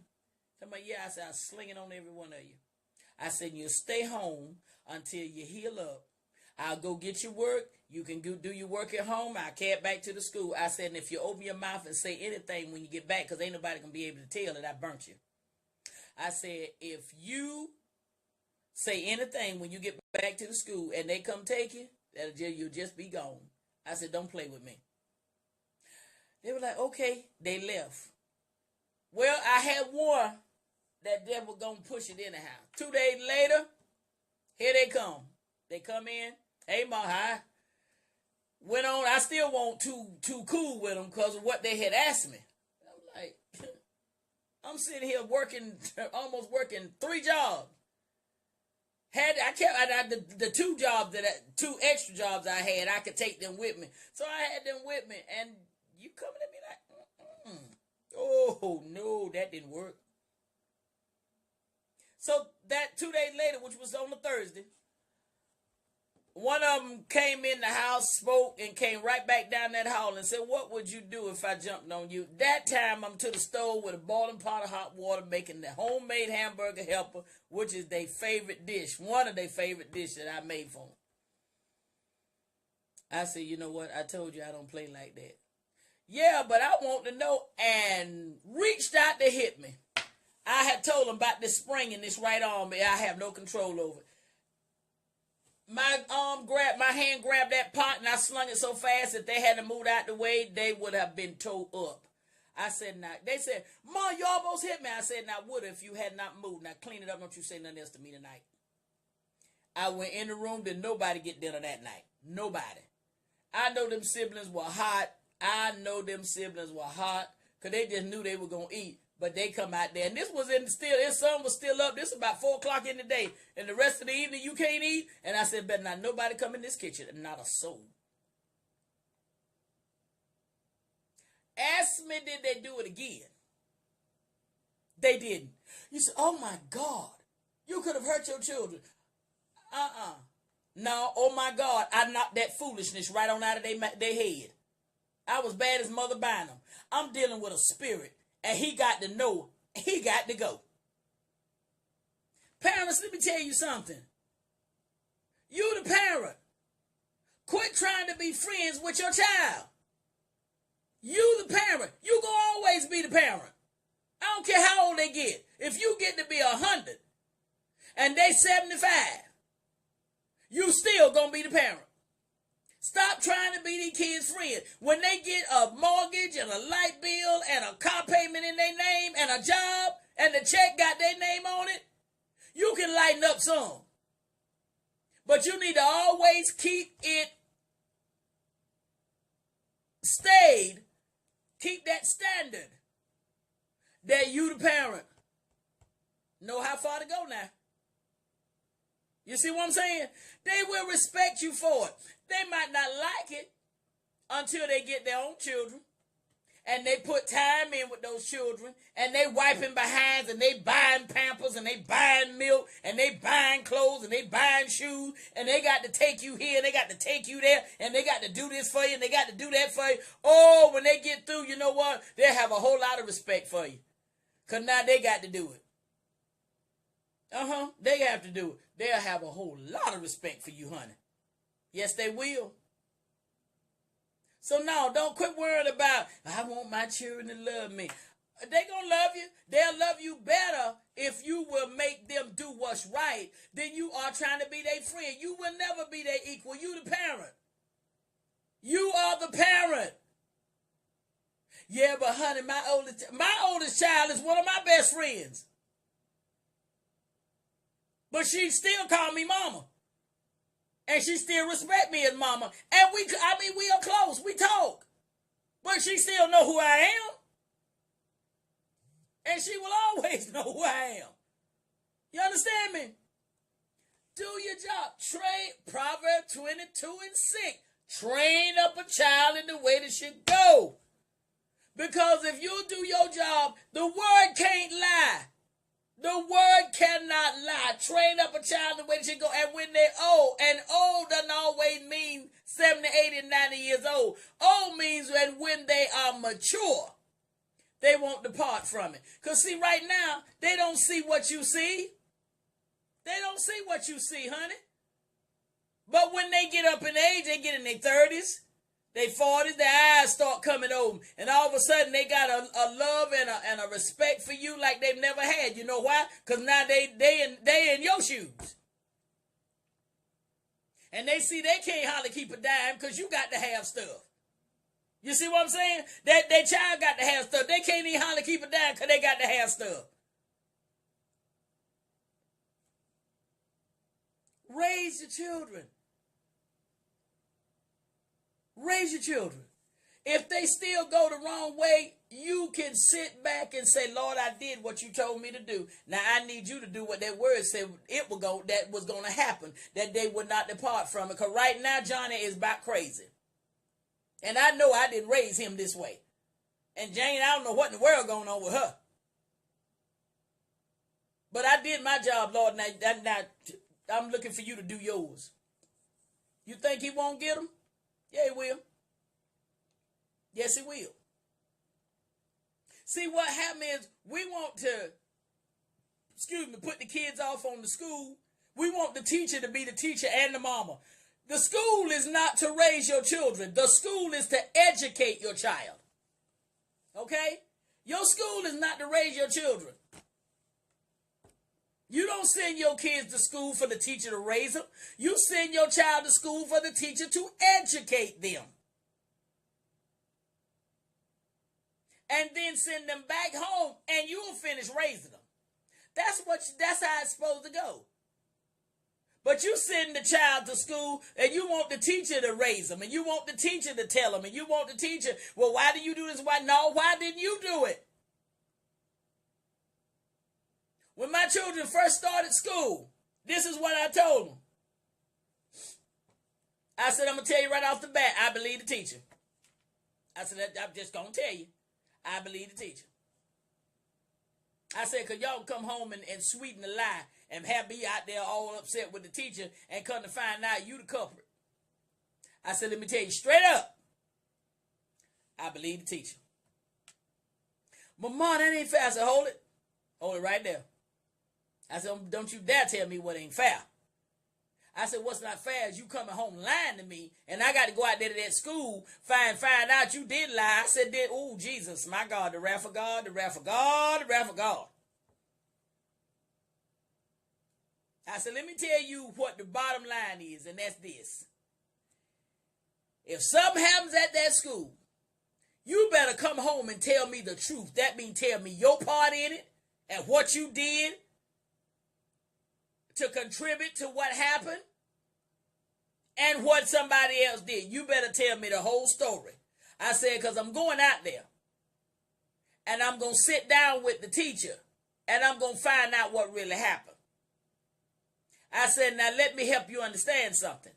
Somebody, yeah, I said, I'll sling it on every one of you. I said, you stay home until you heal up. I'll go get your work. You can go do your work at home. I'll carry it back to the school. I said, and if you open your mouth and say anything when you get back, because ain't nobody going to be able to tell that I burnt you. I said, if you say anything when you get back to the school and they come take you, you'll just be gone. I said, don't play with me. They were like, okay. They left. Well, I had warned that they were going to push it anyhow. 2 days later, here they come. They come in. Hey, Ma, hi. Went on. I still won't too cool with them because of what they had asked me. I'm like, I'm sitting here working, almost working 3 jobs. The 2 jobs two extra jobs I had, I could take them with me. So I had them with me, and you coming at me like, oh no, that didn't work. So that 2 days later, which was on a Thursday, one of them came in the house, spoke, and came right back down that hall and said, what would you do if I jumped on you? That time, I'm to the stove with a boiling pot of hot water, making the homemade hamburger helper, which is their favorite dish, one of their favorite dishes that I made for them. I said, you know what? I told you I don't play like that. Yeah, but I want to know, and reached out to hit me. I had told them about this spring in this right arm, I have no control over it. My hand grabbed that pot, and I slung it so fast that they had to move out the way, they would have been towed up. I said, now, they said, Ma, you almost hit me. I said, now, would if you had not moved. Now, clean it up. Don't you say nothing else to me tonight. I went in the room. Did nobody get dinner that night? Nobody. I know them siblings were hot. Because they just knew they were going to eat. But they come out there. And this was his sun was still up. This was about 4 o'clock in the day. And the rest of the evening, you can't eat. And I said, better not nobody come in this kitchen. Not a soul. Ask me, did they do it again? They didn't. You said, oh my God. You could have hurt your children. No, oh my God. I knocked that foolishness right on out of their head. I was bad as Mother Bynum. I'm dealing with a spirit. And he got to know, he got to go. Parents, let me tell you something. You the parent. Quit trying to be friends with your child. You the parent. You gonna always be the parent. I don't care how old they get. If you get to be 100 and they 75, you still gonna be the parent. Stop trying to be these kids' friends. When they get a mortgage and a light bill and a car payment in their name and a job and the check got their name on it, you can lighten up some. But you need to always keep it stayed. Keep that standard that you the parent know how far to go now. You see what I'm saying? They will respect you for it. They might not like it until they get their own children. And they put time in with those children. And they wiping behinds and they buying Pampers and they buying milk and they buying clothes and they buying shoes. And they got to take you here and they got to take you there. And they got to do this for you and they got to do that for you. Oh, when they get through, you know what? They'll have a whole lot of respect for you. Because now they got to do it. They have to do it. They'll have a whole lot of respect for you, honey. Yes, they will. So no, don't quit worrying about, I want my children to love me. They gonna love you. They'll love you better if you will make them do what's right than you are trying to be their friend. You will never be their equal. You the parent. You are the parent. Yeah, but honey, my oldest child is one of my best friends. But she still call me mama. And she still respect me as mama. And we are close. We talk. But she still know who I am. And she will always know who I am. You understand me? Do your job. Train, Proverbs 22 and 6. Train up a child in the way they should go. Because if you do your job, the word can't lie. The word cannot lie. Train up a child the way they should go. And when they're old, and old doesn't always mean 70, 80, 90 years old. Old means when they are mature. They won't depart from it. Because see, right now, they don't see what you see. They don't see what you see, honey. But when they get up in age, they get in their 30s, their 40s, their eyes start coming over. And all of a sudden, they got a love and a respect for you like they've never had. You know why? Because now they in your shoes. And they see they can't hardly keep a dime because you got to have stuff. You see what I'm saying? That child got to have stuff. They can't even hardly keep a dime because they got to have stuff. Raise your children. Raise your children. If they still go the wrong way, you can sit back and say, Lord, I did what you told me to do. Now I need you to do what that word said that was going to happen, that they would not depart from it. Because right now, Johnny is about crazy. And I know I didn't raise him this way. And Jane, I don't know what in the world going on with her. But I did my job, Lord. Now I'm looking for you to do yours. You think he won't get them? Yeah, he will. Yes, he will. See, what happened is we want to, put the kids off on the school. We want the teacher to be the teacher and the mama. The school is not to raise your children. The school is to educate your child. Okay? Your school is not to raise your children. You don't send your kids to school for the teacher to raise them. You send your child to school for the teacher to educate them. And then send them back home and you'll finish raising them. That's how it's supposed to go. But you send the child to school and you want the teacher to raise them and you want the teacher to tell them and you want the teacher, well, why do you do this? Why didn't you do it? When my children first started school, this is what I told them. I said, I'm going to tell you right off the bat, I believe the teacher. I said, I'm just going to tell you, I believe the teacher. I said, because y'all come home and sweeten the lie and have me out there all upset with the teacher and come to find out you the culprit. I said, let me tell you straight up, I believe the teacher. But Mom, that ain't fair. I said, hold it. Hold it right there. I said, don't you dare tell me what ain't fair. I said, what's not fair is you coming home lying to me, and I got to go out there to that school, find out you did lie. I said, oh, Jesus, my God, the wrath of God, the wrath of God, the wrath of God. I said, let me tell you what the bottom line is, and that's this. If something happens at that school, you better come home and tell me the truth. That means tell me your part in it and what you did to contribute to what happened and what somebody else did. You better tell me the whole story. I said, because I'm going out there and I'm going to sit down with the teacher and I'm going to find out what really happened. I said, now let me help you understand something.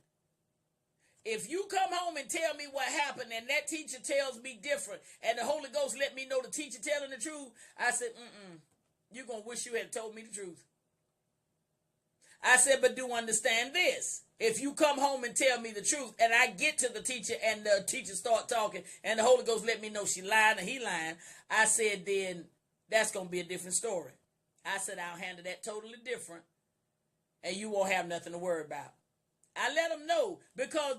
If you come home and tell me what happened and that teacher tells me different and the Holy Ghost let me know the teacher telling the truth, I said, you're going to wish you had told me the truth. I said, but do understand this. If you come home and tell me the truth and I get to the teacher and the teacher start talking and the Holy Ghost let me know she lying or he lying, I said, then that's going to be a different story. I said, I'll handle that totally different and you won't have nothing to worry about. I let them know because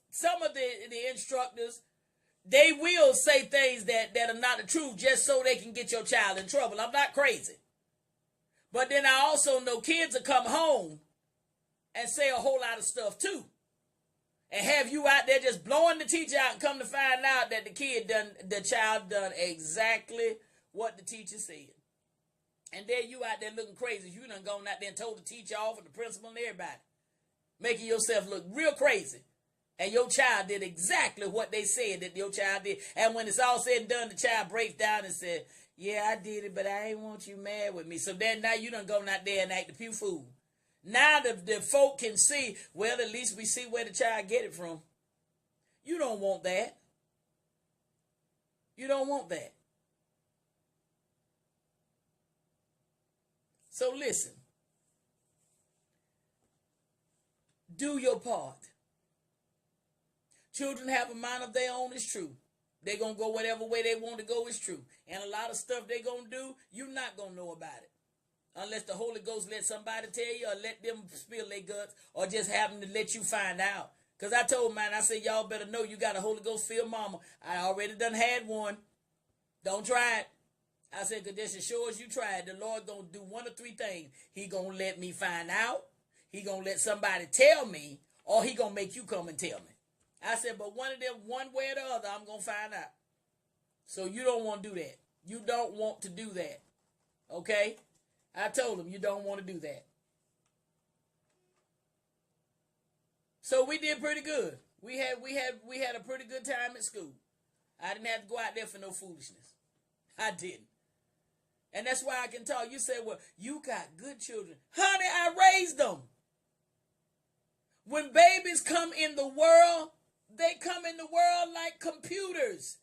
some of the instructors, they will say things that are not the truth just so they can get your child in trouble. I'm not crazy. But then I also know kids will come home and say a whole lot of stuff too. And have you out there just blowing the teacher out and come to find out that the child done exactly what the teacher said. And there you out there looking crazy. You done gone out there and told the teacher off and the principal and everybody. Making yourself look real crazy. And your child did exactly what they said that your child did. And when it's all said and done, the child breaks down and said, yeah, I did it, but I ain't want you mad with me. So then now you done gone out there and act the pew fool. Now the folk can see, well, at least we see where the child get it from. You don't want that. You don't want that. So listen. Do your part. Children have a mind of their own, it's true. They gonna go whatever way they want to go is true. And a lot of stuff they gonna do, you not gonna know about it. Unless the Holy Ghost let somebody tell you, or let them spill their guts, or just happen to let you find out. Because I told mine, I said, y'all better know you got a Holy Ghost filled mama. I already done had one. Don't try it. I said, because just as sure as you try it, the Lord going to do one of three things. He going to let me find out. He going to let somebody tell me, or he going to make you come and tell me. I said, but one of them, one way or the other, I'm going to find out. So you don't want to do that. You don't want to do that. Okay? I told him you don't want to do that. So we did pretty good. We had a pretty good time at school. I didn't have to go out there for no foolishness. I didn't. And that's why I can talk. You say, well, you got good children. Honey, I raised them. When babies come in the world, they come in the world like computers.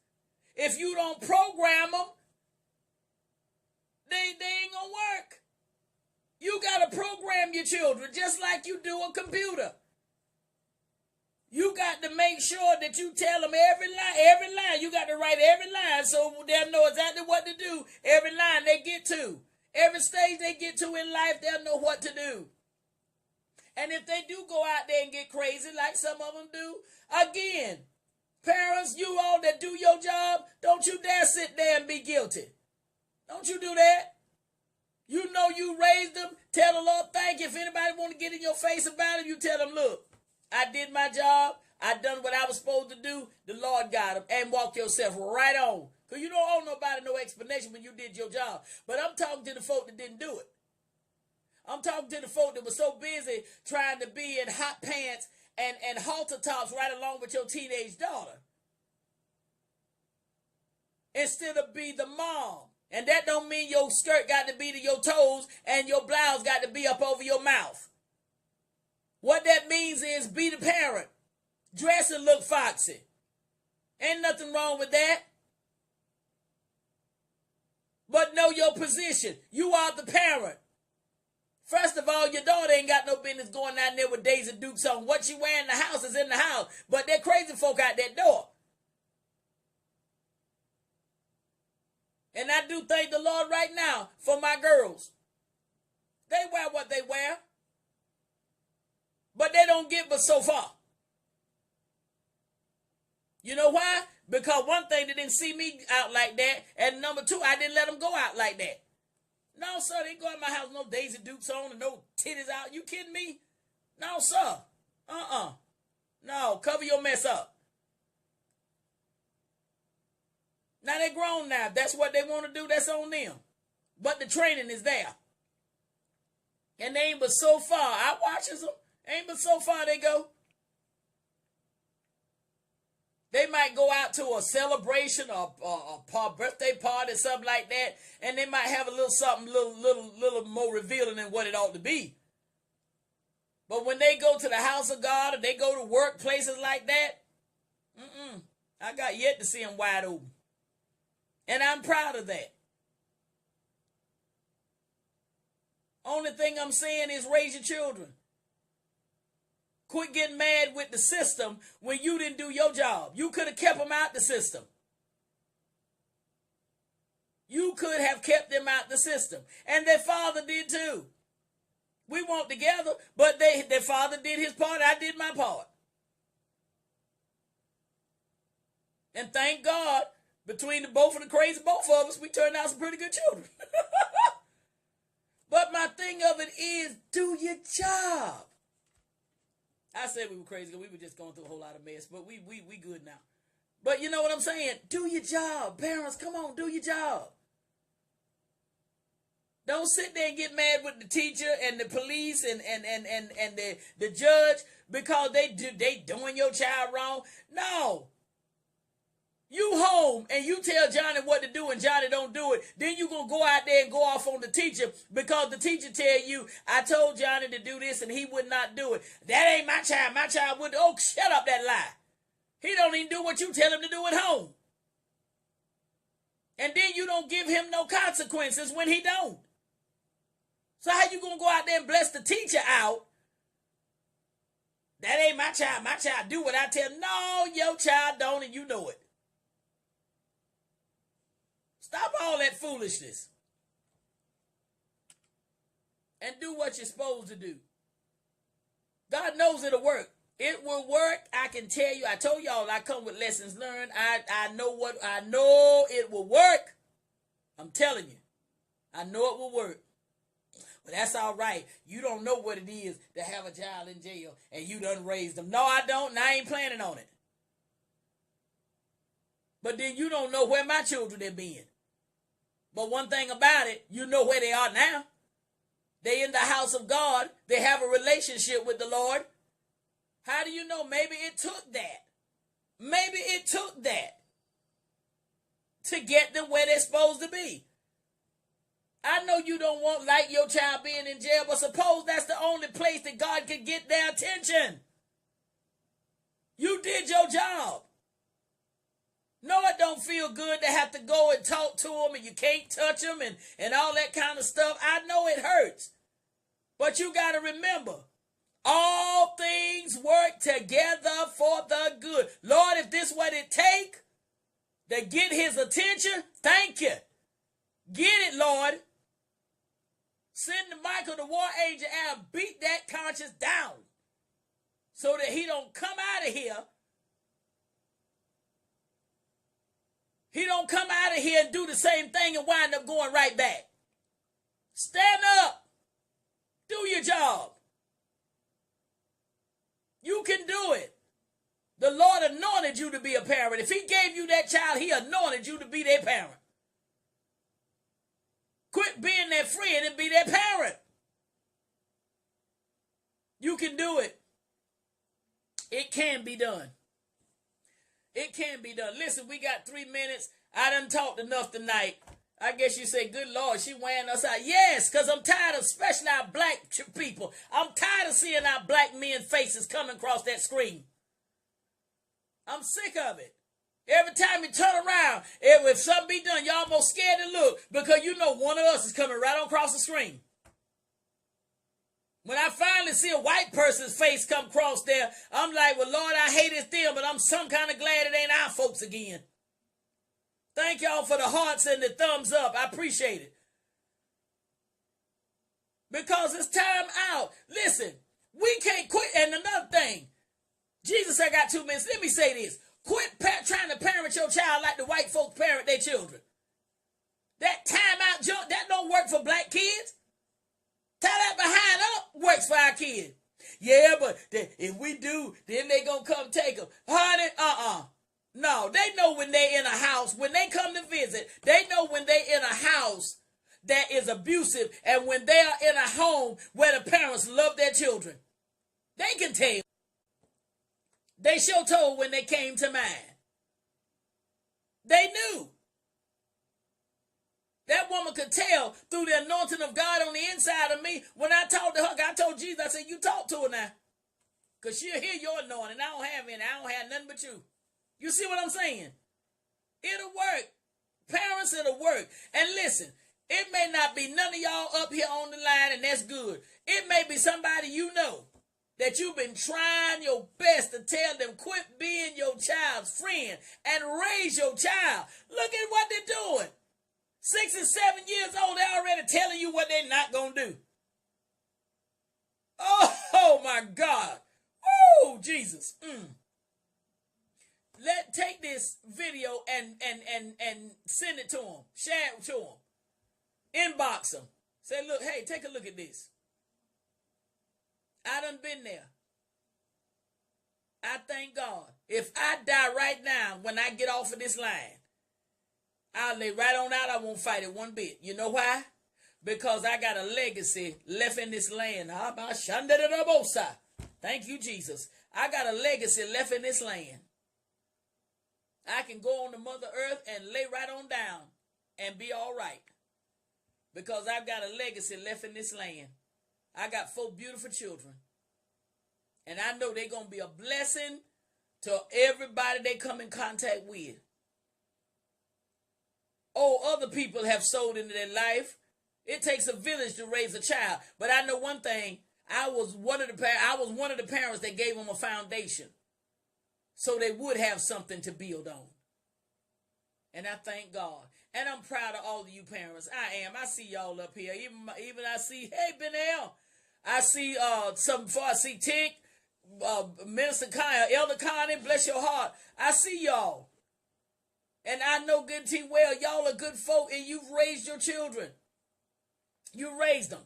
If you don't program them, they ain't gonna work. You gotta program your children just like you do a computer. You got to make sure that you tell them every line. You got to write every line so they'll know exactly what to do. Every line they get to. Every stage they get to in life, they'll know what to do. And if they do go out there and get crazy like some of them do, again, parents, you all that do your job, don't you dare sit there and be guilty. Don't you do that. You know you raised them. Tell the Lord thank you. If anybody want to get in your face about it, you tell them, look, I did my job. I done what I was supposed to do. The Lord got them. And walk yourself right on. Because you don't owe nobody no explanation when you did your job. But I'm talking to the folk that didn't do it. I'm talking to the folk that was so busy trying to be in hot pants and halter tops right along with your teenage daughter. Instead of be the mom. And that don't mean your skirt got to be to your toes and your blouse got to be up over your mouth. What that means is be the parent. Dress and look foxy. Ain't nothing wrong with that. But know your position. You are the parent. First of all, your daughter ain't got no business going out there with Daisy Dukes on. What she wear in the house is in the house. But they're crazy folk out that door. And I do thank the Lord right now for my girls. They wear what they wear. But they don't get but so far. You know why? Because one thing, they didn't see me out like that. And number two, I didn't let them go out like that. No, sir, they go out my house, no Daisy Dukes on and no titties out. You kidding me? No, sir. No, cover your mess up. Now they grown now. If that's what they want to do, that's on them. But the training is there. And they ain't but so far. I watches them. Ain't but so far they go. They might go out to a celebration or a birthday party, something like that, and they might have a little something, little more revealing than what it ought to be. But when they go to the house of God or they go to workplaces like that, I got yet to see them wide open, and I'm proud of that. Only thing I'm saying is raise your children. Quit getting mad with the system when you didn't do your job. You could have kept them out the system. You could have kept them out the system. And their father did too. We weren't together, but their father did his part. I did my part. And thank God, between both of us, we turned out some pretty good children. But my thing of it is, do your job. I said we were crazy because we were just going through a whole lot of mess, but we good now. But you know what I'm saying? Do your job. Parents, come on, do your job. Don't sit there and get mad with the teacher and the police and the judge because they doing your child wrong. No. You home and you tell Johnny what to do and Johnny don't do it. Then you going to go out there and go off on the teacher because the teacher tell you, I told Johnny to do this and he would not do it. That ain't my child. My child would. Oh, shut up that lie. He don't even do what you tell him to do at home. And then you don't give him no consequences when he don't. So how you going to go out there and bless the teacher out? That ain't my child. My child do what I tell him. No, your child don't and you know it. Stop all that foolishness. And do what you're supposed to do. God knows it'll work. It will work. I can tell you. I told y'all I come with lessons learned. I know it will work. I'm telling you. I know it will work. But that's all right. You don't know what it is to have a child in jail and you done raised them. No, I don't, and I ain't planning on it. But then you don't know where my children have been. But one thing about it, you know where they are now. They in the house of God. They have a relationship with the Lord. How do you know? Maybe it took that. Maybe it took that to get them where they're supposed to be. I know you don't want like your child being in jail, but suppose that's the only place that God could get their attention. You did your job. No, it don't feel good to have to go and talk to them and you can't touch them and all that kind of stuff. I know it hurts. But you got to remember, all things work together for the good. Lord, if this what it take to get his attention, thank you. Get it, Lord. Send Michael, the war angel, and beat that conscience down so that he don't come out of here. He don't come out of here and do the same thing and wind up going right back. Stand up. Do your job. You can do it. The Lord anointed you to be a parent. If he gave you that child, he anointed you to be their parent. Quit being their friend and be their parent. You can do it. It can be done. It can be done. Listen, we got 3 minutes. I done talked enough tonight. I guess you say, good Lord, she wearing us out. Yes, because I'm tired of, especially our black people. I'm tired of seeing our black men's faces coming across that screen. I'm sick of it. Every time you turn around, if something be done, you're almost scared to look because you know one of us is coming right on across the screen. When I finally see a white person's face come across there, I'm like, well, Lord, I hate it's them, but I'm some kind of glad it ain't our folks again. Thank y'all for the hearts and the thumbs up. I appreciate it. Because it's time out. Listen, we can't quit. And another thing, Jesus, I got 2 minutes. Let me say this. Quit trying to parent your child like the white folks parent their children. That time out junk, that don't work for black kids. Tie that behind up works for our kids. Yeah, but if we do, then they gonna come take them. Honey, No, they know when they in a house, when they come to visit, they know when they in a house that is abusive and when they are in a home where the parents love their children. They can tell. They sure told when they came to mind. They knew. That woman could tell through the anointing of God on the inside of me. When I talked to her, I told Jesus, I said, you talk to her now. Because she'll hear your anointing. I don't have any. I don't have nothing but you. You see what I'm saying? It'll work. Parents, it'll work. And listen, it may not be none of y'all up here on the line, and that's good. It may be somebody you know that you've been trying your best to tell them quit being your child's friend and raise your child. Look at what they're doing. 6 and 7 years old, they're already telling you what they're not going to do. Oh my God. Oh, Jesus. Take this video and send it to them. Share it to them. Inbox them. Say, look, hey, take a look at this. I done been there. I thank God. If I die right now when I get off of this line, I'll lay right on out. I won't fight it one bit. You know why? Because I got a legacy left in this land. Thank you, Jesus. I got a legacy left in this land. I can go on to Mother Earth and lay right on down and be all right. Because I've got a legacy left in this land. I got 4 beautiful children. And I know they're going to be a blessing to everybody they come in contact with. Oh, other people have sold into their life. It takes a village to raise a child. But I know one thing. I was one of the parents that gave them a foundation so they would have something to build on. And I thank God. And I'm proud of all of you parents. I am. I see y'all up here. Even I see, hey, Benel. I see some before I see Tick, Minister Kaya, Elder Connie, bless your heart. I see y'all. And I know good and well, y'all are good folk and you've raised your children. You raised them.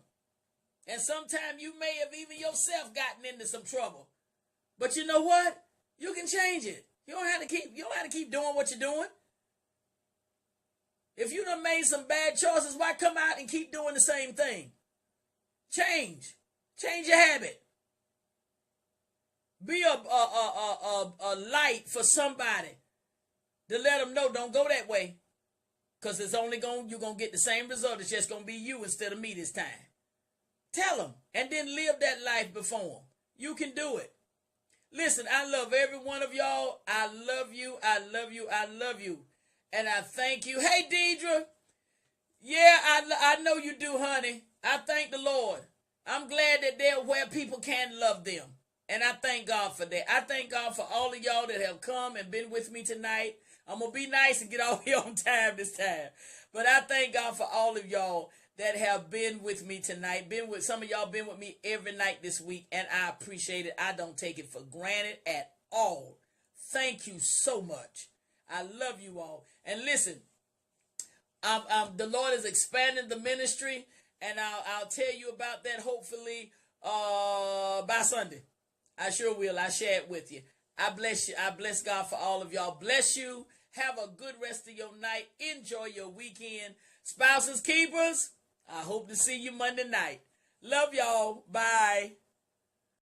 And sometimes you may have even yourself gotten into some trouble. But you know what? You can change it. You don't have to keep doing what you're doing. If you done made some bad choices, why come out and keep doing the same thing? Change. Change your habit. Be a light for somebody to let them know don't go that way. Because it's only you're going to get the same result. It's just going to be you instead of me this time. Tell them and then live that life before them. You can do it. Listen, I love every one of y'all. I love you. I love you. I love you. And I thank you. Hey, Deidre. Yeah, I know you do, honey. I thank the Lord. I'm glad that they're where people can love them. And I thank God for that. I thank God for all of y'all that have come and been with me tonight. I'm going to be nice and get off here on time this time. But I thank God for all of y'all that have been with me tonight. Some of y'all been with me every night this week. And I appreciate it. I don't take it for granted at all. Thank you so much. I love you all. And listen, the Lord is expanding the ministry. And I'll tell you about that hopefully by Sunday. I sure will. I'll share it with you. I bless you. I bless God for all of y'all. Bless you. Have a good rest of your night. Enjoy your weekend. Spouses keepers, I hope to see you Monday night. Love y'all. Bye.